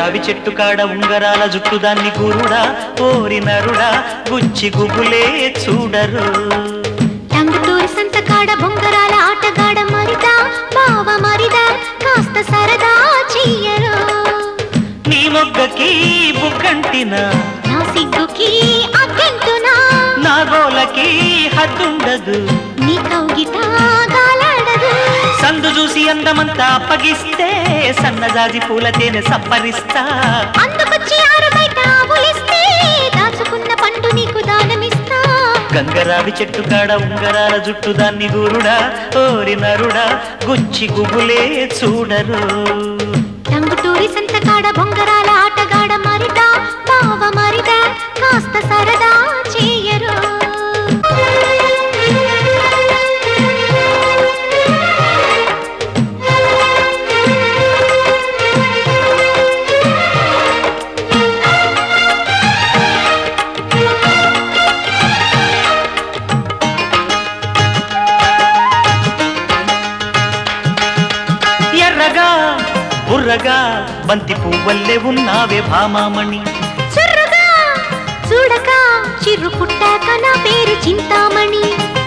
గంగరావి చెట్టు కాడ ఉంగరాల జుట్టు దాన్ని గురుడా ఓరి నరుడా గుచ్చి గుబులే చూడరు టంగుటూరి సంత కాడ బొంగరాల ఆటగాడ మరిదా బావ మరిదా కాస్త సరదా చెయ్యరు నీ మొగ్గకి బుగ్గంటిన నా సిగ్గుకి అగ్గంటునా నా గోలకి హద్దుండదు నీ కౌగిట గాలాడదు సందు చూసి అందమంతా అప్పగిస్తే సన్నజాజి పూల తేనె సప్పరిస్తా అందుకొచ్చి ఆరు బయట ఆవులిస్తే దాచుకున్న పండు నీకు దానమిస్తా గంగరావి చెట్టు కాడ ఉంగరాల జుట్టు దాన్ని గురుడా ఓరి నరుడా గుచ్చి గుబులే చూడరు టంగుటూరి సంత కాడ బొంగరాల ఆటగాడ మరిదా బావ మరిదా కాస్త సరదా చెయ్యరు బుర్రగా బంతి పువ్వల్లే ఉన్నావే భామామణి చుర్రుగా చూడక చిర్రు పుట్టాక నా పేరు చింతామణి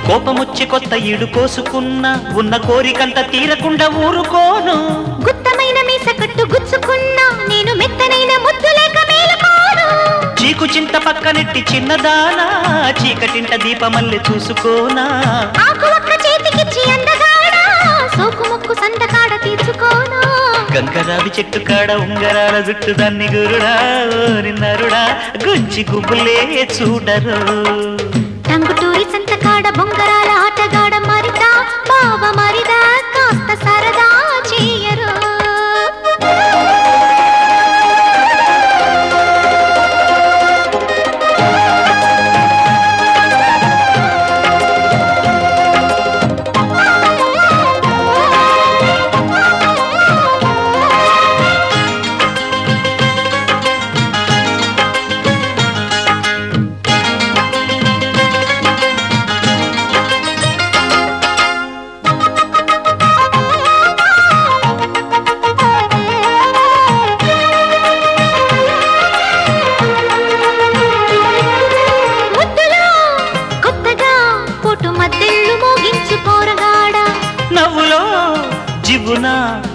కోపముచ్చి కొత్త ఈడు కోసుకున్నా ఉన్న కోరికంత తీరకుండా ఊరుకోను గుత్తమైన మీస కట్టు గుచ్చుకున్నా నేను మెత్తనైన ముద్దు లేక మేలుకోను చీకు చింత పక్కనెట్టి చిన్నదానా చీకటింట దీపమల్లె చూసుకోనా ఆకు ఒక్క చేతికిచ్చి అందగాడా సోకు ముక్కు సందకాడ తీర్చుకోనా గంగరావి చెట్టు కాడ ఉంగరాల జుట్టు దాన్ని గురుడా ఓరి నరుడా గుచ్చి గుబులే చూడరు టంగుటూరి సంత కాడ బొంగరాల ఆటగాడ మరిదా బావ మరిదా కాస్త సరదా చెయ్యరు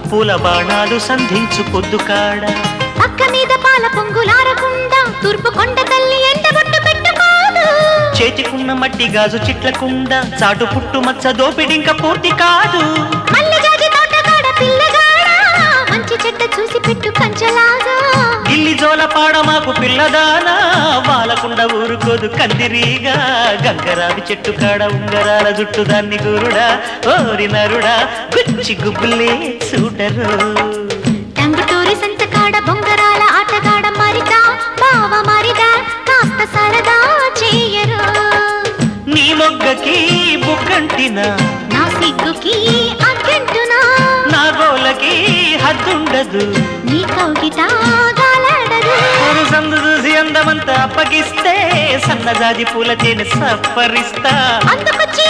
పూల బాణాలు సంధించు పొద్దుకాడ పక్క మీద పాల పొంగులారకుండా తూర్పు కొండ తల్లి ఎండబొట్టు పెట్టుకోదు చేతికున్న మట్టి గాజు చిట్లకుండా చాటు పుట్టు మచ్చ దోపిడింక పూర్తి కాదు మల్లెజాజి తోటగాడ పిల్లగాడ మంచి చెడ్డ చూసి పెట్టు కంచలాగా ఇల్లి జోల పాడ మాకు పిల్లదానా వాలకుండా ఊరుకోదు కందిరీగా గంగరావి చెట్టు కాడ ఉంగరాల జుట్టు దాన్ని గురుడా ఓరి నరుడా గుచ్చి గుబ్బులే చూడరు టంగుటూరి సంత కాడ బొంగరాల ఆటగాడ మరిదా బావ మరిదా కాస్త సరదా చెయ్యరు నీ మొగ్గకి బుగ్గంటిన నా సిగ్గుకి అగ్గంటునా నా గోలకి హద్దుండదు నీ కౌగిట గాలాడదు సందు చూసి అందమంతా అప్పగిస్తే సన్నజాజి పూల తేనె సప్పరిస్తా అందుకొచ్చి